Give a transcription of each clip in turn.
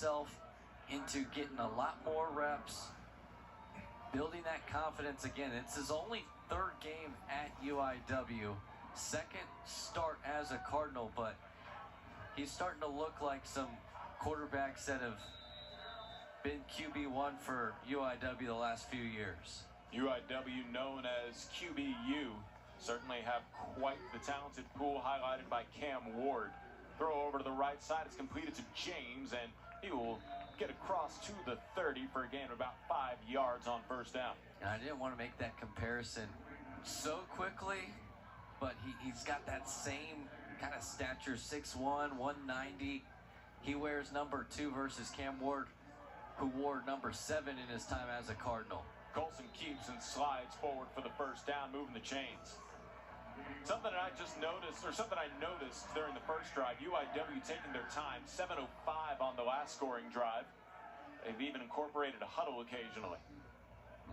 himself into getting a lot more reps, building that confidence again. It's his only third game at UIW, second start as a Cardinal, but he's starting to look like some quarterbacks that have been QB1 for UIW the last few years. UIW, known as QBU, certainly have quite the talented pool, highlighted by Cam Ward. Throw over to the right side, it's completed to James, and he will get across to the 30 for a gain of about 5 yards on first down. And I didn't want to make that comparison so quickly, but he's got that same kind of stature, 6'1", 190. He wears number 2 versus Cam Ward, who wore number 7 in his time as a Cardinal. Colson keeps and slides forward for the first down, moving the chains. Something that I just noticed, or something I noticed during the first drive, UIW taking their time, 7:05 on the last scoring drive. They've even incorporated a huddle occasionally.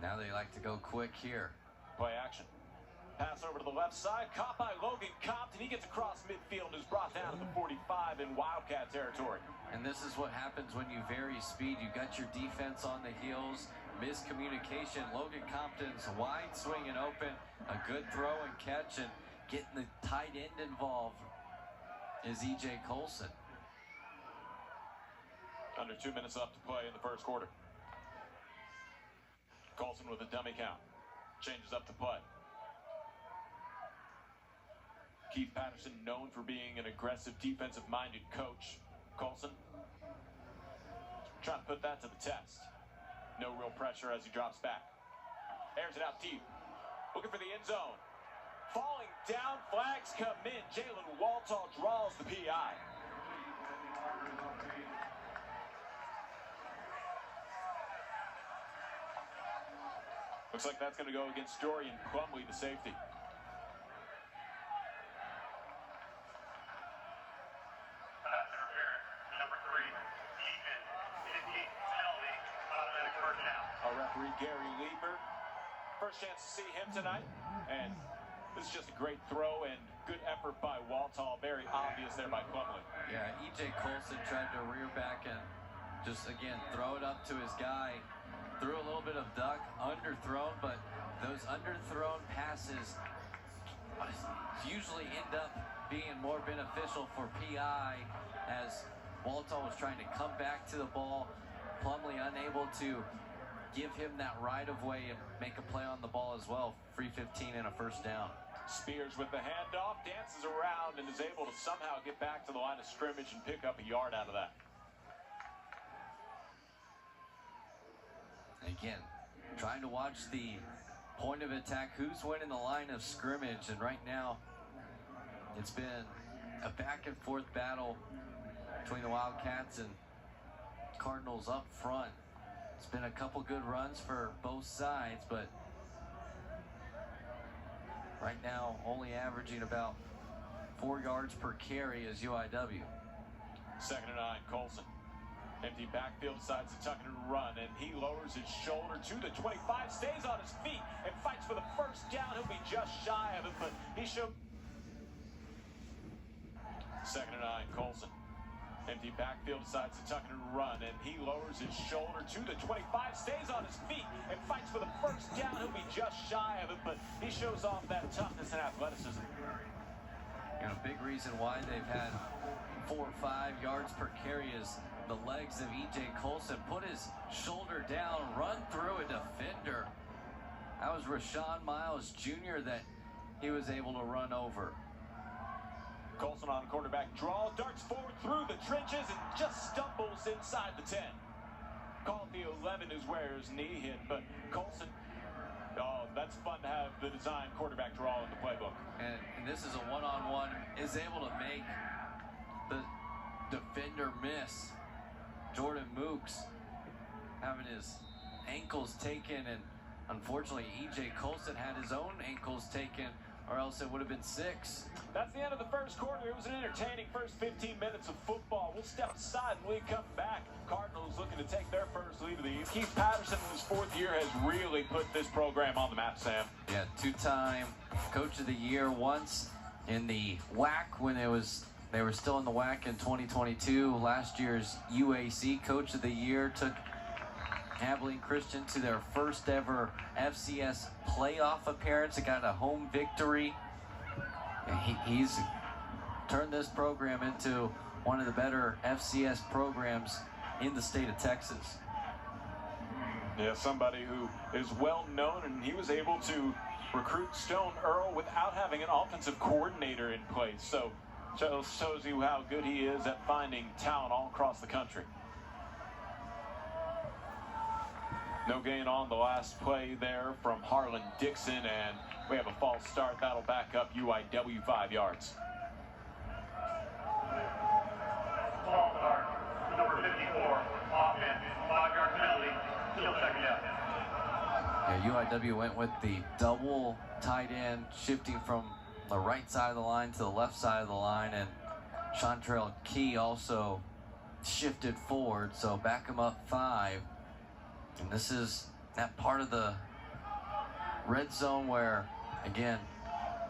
Now they like to go quick here. Play action. Pass over to the left side, caught by Logan Compton. He gets across midfield and is brought down to the 45 in Wildcat territory. And this is what happens when you vary speed. You got your defense on the heels, miscommunication. Logan Compton's wide swing and open, a good throw and catch, and getting the tight end involved is E.J. Colson. Under 2 minutes left to play in the first quarter. Colson with a dummy count. Changes up to play. Keith Patterson, known for being an aggressive, defensive-minded coach. Colson trying to put that to the test. No real pressure as he drops back. Airs it out deep. Looking for the end zone. Falling down, flags come in. Jalen Waltall draws the PI. Looks like that's going to go against Dorian Plumley, the safety. Our referee, Gary Lieber. First chance to see him tonight. And this is just a great throw and good effort by Waltall. Very obvious there by Plumley. Yeah, E.J. Colson tried to rear back and just, again, throw it up to his guy. Threw a little bit of duck, underthrown, but those underthrown passes usually end up being more beneficial for PI as Waltall was trying to come back to the ball. Plumley unable to give him that right of way and make a play on the ball as well. Free 15 and a first down. Spears with the handoff, dances around and is able to somehow get back to the line of scrimmage and pick up a yard out of that. Again, trying to watch the point of attack, who's winning the line of scrimmage, and right now it's been a back and forth battle between the Wildcats and Cardinals up front. It's been a couple good runs for both sides, but right now only averaging about 4 yards per carry is UIW. 2nd and 9, Colson. Empty backfield, decides to tuck it and run, and he lowers his shoulder to the 25, stays on his feet, and fights for the first down. He'll be just shy of it, but he showed. 2nd and 9, Colson. Empty backfield, decides to tuck it and run, and he lowers his shoulder to the 25, stays on his feet, and fights for the first down. He'll be just shy of it, but he shows off that toughness and athleticism. And a big reason why they've had 4 or 5 yards per carry is the legs of E.J. Colson. Put his shoulder down, run through a defender. That was Rashawn Miles Jr. that he was able to run over. Colson on quarterback draw, darts forward through the trenches and just stumbles inside the 10. Called the 11 is where his knee hit, but Colson, oh, that's fun to have the design quarterback draw in the playbook. And this is a one-on-one, is able to make the defender miss. Jordan Mooks having his ankles taken, and unfortunately E.J. Colson had his own ankles taken, or else it would have been 6. That's the end of the first quarter. It was an entertaining first 15 minutes of football. We'll step aside when we come back. Cardinals looking to take their first lead of the evening. Keith Patterson in his 4th year has really put this program on the map, Sam. Yeah, 2-time Coach of the Year, once in the WAC when it was They were still in the WAC in 2022. Last year's UAC Coach of the Year took Abilene Christian to their first ever FCS playoff appearance. They got a home victory. And he's turned this program into one of the better FCS programs in the state of Texas. Yeah, somebody who is well known, and he was able to recruit Stone Earl without having an offensive coordinator in place. So shows you how good he is at finding talent all across the country. No gain on the last play there from Harlan Dixon, and we have a false start. That'll back up UIW 5 yards. False start, number 54, offense, 5-yard penalty, still second down. Yeah, UIW went with the double tight end, shifting from the right side of the line to the left side of the line, and Chantrell Key also shifted forward, so back him up 5. And this is that part of the red zone where, again,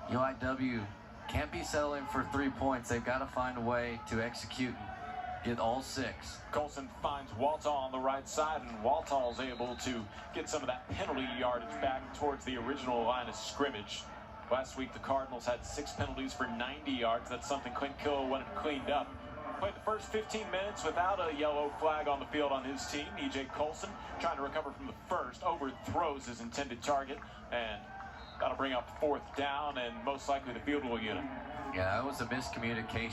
UIW can't be settling for 3 points. They've got to find a way to execute and get all 6. Colson finds Waltall on the right side, and Waltall's able to get some of that penalty yardage back towards the original line of scrimmage. Last week, the Cardinals had 6 penalties for 90 yards. That's something Clint Kill wanted cleaned up. Played the first 15 minutes without a yellow flag on the field on his team. E.J. Colson trying to recover from the first, overthrows his intended target, and that'll bring up 4th down and most likely the field goal unit. Yeah, that was a miscommunication.